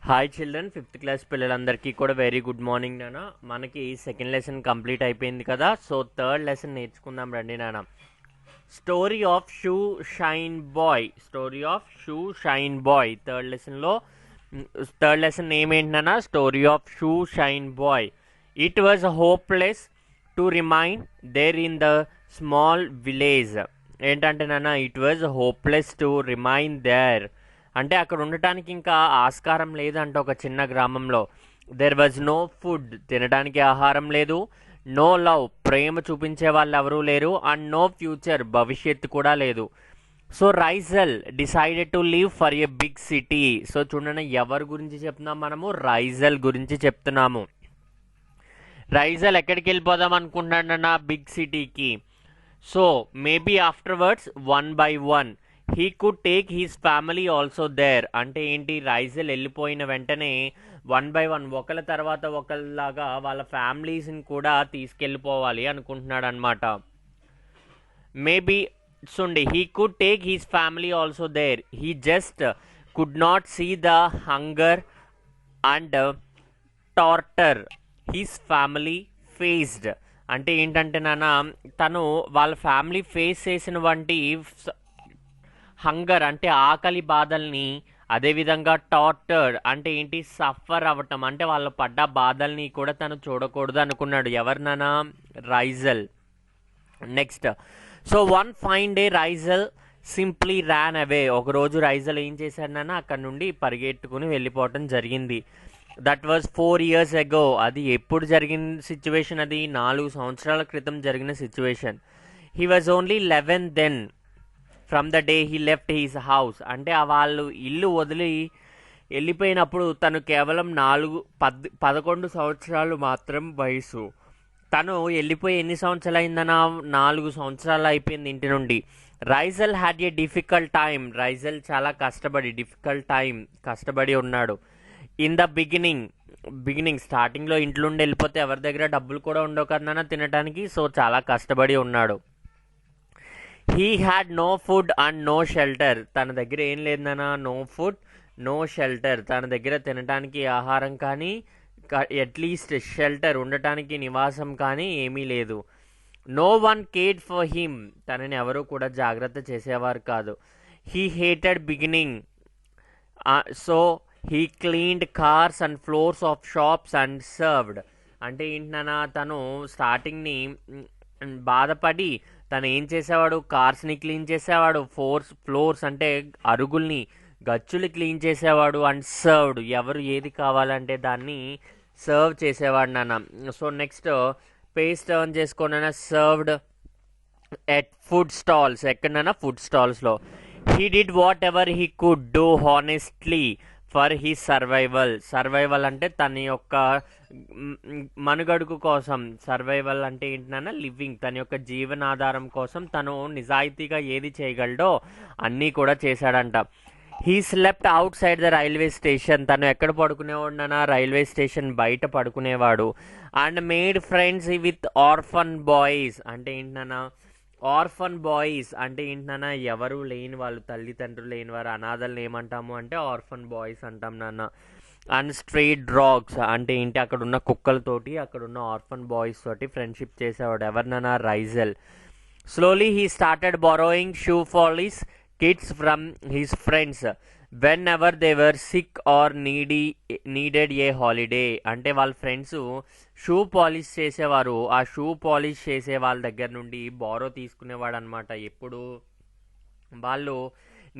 Hi children, fifth class పిల్లలందరికీ కూడా very good morning నాన్న. మనకి సెకండ్ లెసన్ కంప్లీట్ అయిపోయింది కదా. సో థర్డ్ లెసన్ నేర్చుకుందాం రండి నాన్న. Story of shoe shine boy. Story of shoe shine boy third lesson name ఏంటి నాన్న? Story of shoe shine boy. It was hopeless to remain there in the small village. ఏంటంటే నాన్న, it was hopeless to remain there అంటే అక్కడ ఉండటానికి ఇంకా ఆస్కారం లేదంట ఒక చిన్న గ్రామంలో. దెర్ వాజ్ నో ఫుడ్, తినడానికి ఆహారం లేదు. నో లవ్, ప్రేమ చూపించే వాళ్ళు ఎవరూ లేరు. అండ్ నో ఫ్యూచర్, భవిష్యత్తు కూడా లేదు. So Raizal decided to leave for a big city. So చూడండి, ఎవరి గురించి చెప్తున్నాం మనము? రైజల్ గురించి చెప్తున్నాము. రైజల్ ఎక్కడికి వెళ్ళిపోదాం అనుకుంటున్నాడన్న? బిగ్ సిటీకి. So maybe afterwards one by one he could take his family also there. అంటే ఏంటి? రైజల్ వెళ్ళిపోయిన వెంటనే వన్ బై వన్, ఒకళ్ళ తర్వాత ఒకళ్ళలాగా వాళ్ళ ఫ్యామిలీస్ని కూడా తీసుకెళ్ళిపోవాలి అనుకుంటున్నాడు అనమాట. మేబీ చూడండి, he could take his family also there. He just could not see the hunger and torture his family faced. అంటే ఏంటంటే నాన్న, తను వాళ్ళ ఫ్యామిలీ ఫేస్ చేసిన వంటి హంగర్ అంటే ఆకలి బాధల్ని, అదేవిధంగా టార్చర్ అంటే ఏంటి? సఫర్ అవ్వటం అంటే వాళ్ళు పడ్డ బాధల్ని కూడా తను చూడకూడదు అనుకున్నాడు. ఎవరినైనా? Raizal. Next, so one fine day Raizal simply ran away. ఒకరోజు రైజల్ ఏం చేశాడన్నా, అక్కడ నుండి పరిగెట్టుకుని వెళ్ళిపోవటం జరిగింది. That was 4 years ago. అది ఎప్పుడు జరిగిన సిచ్యువేషన్? అది 4 సంవత్సరాల క్రితం జరిగిన situation. He was only 11 then from the day he left his house. అంటే వాళ్ళు ఇల్లు వదిలి వెళ్ళిపోయినప్పుడు తను కేవలం 11 సంవత్సరాలు మాత్రం వయసు. తను వెళ్ళిపోయి ఎన్ని సంవత్సరాలు అయిందన్నా? 4 సంవత్సరాలు అయిపోయింది ఇంటి నుండి. రైజల్ హ్యాడ్ ఏ డిఫికల్ట్ టైం. రైజల్ చాలా కష్టపడి ఉన్నాడు. ఇన్ ద బిగినింగ్ స్టార్టింగ్లో ఇంట్లో నుండి వెళ్ళిపోతే ఎవరి దగ్గర డబ్బులు కూడా ఉండవు కదన్నా తినడానికి. సో చాలా కష్టపడి ఉన్నాడు. He had no food and no shelter. తన దగ్గర ఏం లేదన్నా? No food, no shelter. తన దగ్గర తినడానికి ఆహారం కానీ, అట్లీస్ట్ షెల్టర్ ఉండటానికి నివాసం కానీ ఏమీ లేదు. No one cared for him. తనని ఎవరూ కూడా జాగ్రత్త చేసేవారు కాదు. He hated beginning. So he cleaned cars and floors of shops and served. అంటే ఏంటన్నా, తను స్టార్టింగ్ని బాధపడి తను ఏం చేసేవాడు? కార్స్ని క్లీన్ చేసేవాడు. ఫ్లోర్స్ అంటే అరుగుల్ని, గచ్చులు క్లీన్ చేసేవాడు. అండ్ సర్వ్డ్, ఎవరు ఏది కావాలంటే దాన్ని సర్వ్ చేసేవాడు నాన్న. సో నెక్స్ట్ పేజ్ టర్న్ చేసుకోండి. Served at food stalls. ఎక్కడైనా ఫుడ్ స్టాల్స్లో. He did whatever he could do honestly for he survival అంటే తన యొక్క మనుగడుకు కోసం. సర్వైవల్ అంటే ఏంటన్నా? లివింగ్. తన యొక్క జీవనాధారం కోసం తను నిజాయితీగా ఏది చేయగలడో అన్నీ కూడా చేశాడంట. He slept outside the railway station. తను ఎక్కడ పడుకునేవాడునా? రైల్వే స్టేషన్ బయట పడుకునేవాడు. And made friends with orphan boys. అంటే ఏంటన్నా? ఆర్ఫన్ బాయ్స్ అంటే ఏంటన్నా? ఎవరు లేని వాళ్ళు, తల్లిదండ్రులు లేని వారు, అనాథల్ని ఏమంటాము అంటే ఆర్ఫన్ బాయ్స్ అంటాం నాన్న. అండ్ స్ట్రీట్ డాగ్స్ అంటే ఏంటి? అక్కడ ఉన్న కుక్కలతోటి, అక్కడ ఉన్న ఆర్ఫన్ బాయ్స్ తోటి ఫ్రెండ్షిప్ చేసేవాడు. ఎవరినన్నా? Raizal. Slowly he started borrowing shoe polish kits from his friends whenever they were sick or needed a holiday. అంటే వాళ్ళ ఫ్రెండ్స్ షూ పాలిష్ చేసేవారు. ఆ షూ పాలిష్ చేసే వాళ్ళ దగ్గర నుండి బారో తీసుకునేవాడు అనమాట. ఎప్పుడు వాళ్ళు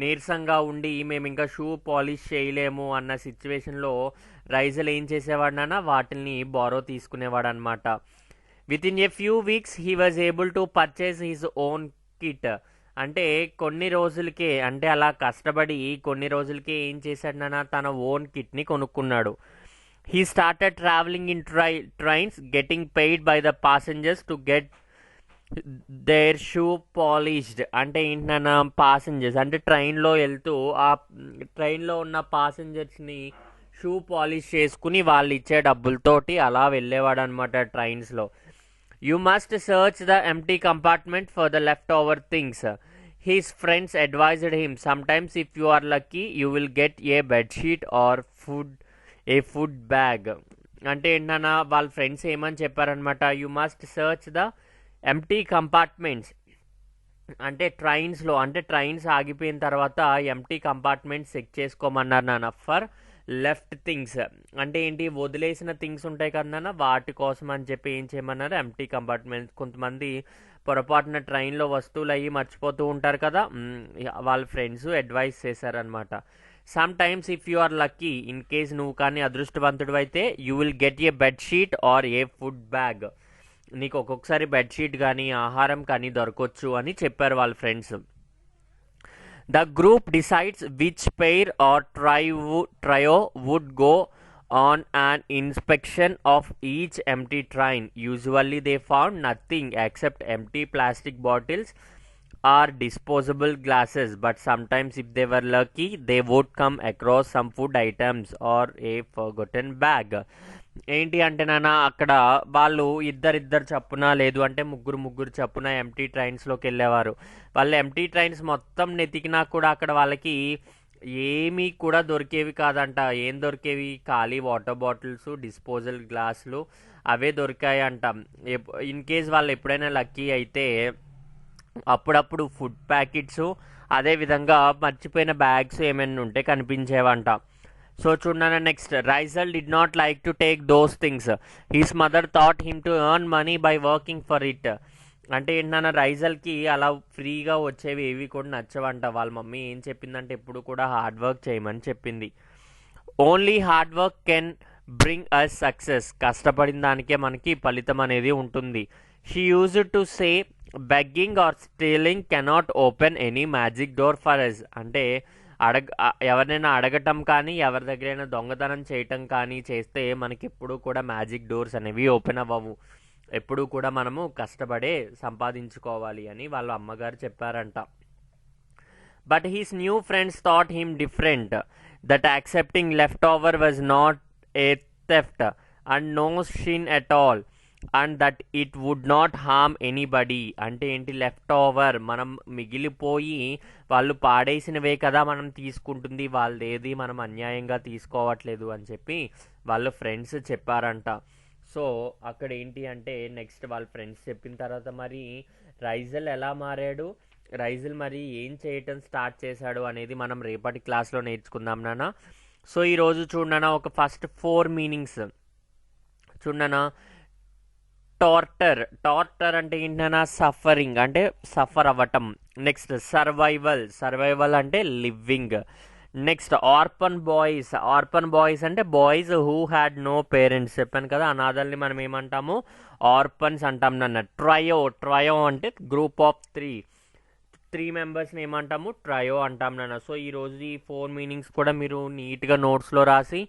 నీరసంగా ఉండి మేము ఇంకా షూ పాలిష్ చేయలేము అన్న సిచ్యువేషన్లో రైజల్ ఏం చేసేవాడన్నా? వాటిని బారో తీసుకునేవాడు అనమాట. With in a few weeks he was able to purchase his own kit. అంటే కొన్ని రోజులకే, అంటే అలా కష్టపడి కొన్ని రోజులకే ఏం చేశాడన్నా? తన ఓన్ కిట్ని కొనుక్కున్నాడు. He started travelling in trains getting paid by the passengers to get their shoe polished. అంటే ఏంటన్నా? పాసెంజర్స్ అంటే ట్రైన్లో వెళ్తూ ఆ ట్రైన్లో ఉన్న పాసెంజర్స్ని షూ పాలిష్ చేసుకుని వాళ్ళు ఇచ్చే డబ్బులతోటి అలా వెళ్ళేవాడు అనమాట ట్రైన్స్లో. You must search the empty compartment for the leftover things. His friends advised him, sometimes if you are lucky, you will get a bedsheet or A food bag. అంటే ఏంటన్నా వాళ్ళ ఫ్రెండ్స్ ఏమని చెప్పారనమాట, you must search the empty compartments. అంటే ట్రైన్స్లో, అంటే trains ఆగిపోయిన తర్వాత empty compartments check చేసుకోమన్నారు నాన్న ఫర్ లెఫ్ట్ థింగ్స్. అంటే ఏంటి, వదిలేసిన థింగ్స్ ఉంటాయి కదా నాన్న, వాటి కోసం అని చెప్పి ఏం చేయమన్నారు, ఎంటీ కంపార్ట్మెంట్స్. కొంతమంది పొరపాటున ట్రైన్లో వస్తువులు అయ్యి మర్చిపోతూ ఉంటారు కదా, వాళ్ళ ఫ్రెండ్స్ అడ్వైస్ చేశారనమాట. Some times if you are lucky, in case నువ్వు కానీ అదృష్టవంతుడు అయితే, you will get a bedsheet or a food bag. నీకు ఒక్కొక్కసారి బెడ్షీట్ కానీ ఆహారం కానీ దొరకొచ్చు అని చెప్పారు వాళ్ళ friends. The group decides which pair or trio would go on an inspection of each empty train. Usually they found nothing except empty plastic bottles or disposable glasses, but sometimes if they were lucky they would come across some food items or a forgotten bag. ఏంటి అంటే నాన్న, అక్కడ వాళ్ళు ఇద్దరిద్దరు చప్పున, లేదు అంటే ముగ్గురు చప్పున ఎంటీ ట్రైన్స్లోకి వెళ్ళేవారు. వాళ్ళు ఎంటీ ట్రైన్స్ మొత్తం నెతికినా కూడా అక్కడ వాళ్ళకి ఏమీ కూడా దొరికేవి కాదంట. ఏం దొరికేవి, ఖాళీ వాటర్ బాటిల్స్, డిస్పోజల్ గ్లాసులు, అవే దొరికాయి అంట. ఇన్ కేస్ వాళ్ళు ఎప్పుడైనా లక్కీ అయితే అప్పుడప్పుడు ఫుడ్ ప్యాకెట్స్, అదేవిధంగా మర్చిపోయిన బ్యాగ్స్ ఏమైనా ఉంటే కనిపించేవంట. సో చూడన్నా next, Raizal did not like to take those things. His mother thought him to earn money by working for it. అంటే ఏంటన్నా, రైజల్కి అలా ఫ్రీగా వచ్చేవి ఏవి కూడా నచ్చవంట. వాళ్ళ మమ్మీ ఏం చెప్పిందంటే ఎప్పుడు కూడా హార్డ్ వర్క్ చేయమని చెప్పింది. Only hard work can bring us success. కష్టపడిన దానికే మనకి ఫలితం అనేది ఉంటుంది. She used to say begging or stealing cannot open any magic door for us. అంటే ఎవరినైనా అడగటం కానీ, ఎవరి దగ్గరైనా దొంగతనం చేయటం కానీ చేస్తే మనకి ఎప్పుడూ కూడా మ్యాజిక్ డోర్స్ అనేవి ఓపెన్ అవ్వవు. ఎప్పుడూ కూడా మనము కష్టపడే సంపాదించుకోవాలి అని వాళ్ళ అమ్మగారు చెప్పారంట. But his new friends thought him different, that accepting left over was not a theft and no sin at all and that it would not harm anybody. అంటే ఏంటి, లెఫ్ట్ ఓవర్, మనం మిగిలిపోయి వాళ్ళు పాడేసినవే కదా మనం తీసుకుంటుంది, వాళ్ళదేది మనం అన్యాయంగా తీసుకోవట్లేదు అని చెప్పి వాళ్ళ ఫ్రెండ్స్ చెప్పారంట. సో అక్కడ ఏంటి అంటే నెక్స్ట్ వాళ్ళ ఫ్రెండ్స్ చెప్పిన తర్వాత మరి రైజల్ ఎలా మారాడు, రైజల్ మరి ఏం చేయటం స్టార్ట్ చేశాడు అనేది మనం రేపటి క్లాస్లో నేర్చుకుందాం నాన్న. సో ఈరోజు చూడనా ఒక ఫస్ట్ 4 మీనింగ్స్ చూడనా. టార్టర్ అంటే ఏంటన్నా, సఫరింగ్, అంటే సఫర్ అవ్వటం. నెక్స్ట్ సర్వైవల్ అంటే లివింగ్. నెక్స్ట్ ఆర్ఫన్ బాయ్స్ అంటే boys who had no parents. చెప్పాను కదా, అనాథల్ని మనం ఏమంటాము, ఆర్ఫన్స్ అంటాం నాన్న. ట్రయో అంటే గ్రూప్ ఆఫ్ 3 మెంబర్స్ని ఏమంటాము, ట్రయో అంటాం నాన్న. సో ఈరోజు ఈ 4 మీనింగ్స్ కూడా మీరు నీట్గా నోట్స్లో రాసి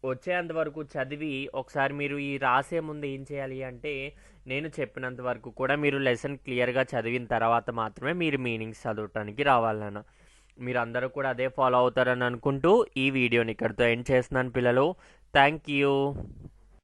వచ్చేంత వరకు చదివి ఒకసారి మీరు ఈ రాసే ముందు ఏం చేయాలి అంటే, నేను చెప్పినంత వరకు కూడా మీరు లెసన్ క్లియర్గా చదివిన తర్వాత మాత్రమే మీరు మీనింగ్స్ చదవటానికి రావాలన్న. మీరు అందరూ కూడా అదే ఫాలో అవుతారని అనుకుంటూ ఈ వీడియోని ఇక్కడితో ఎండ్ చేస్తున్నాను పిల్లలు. Thank you.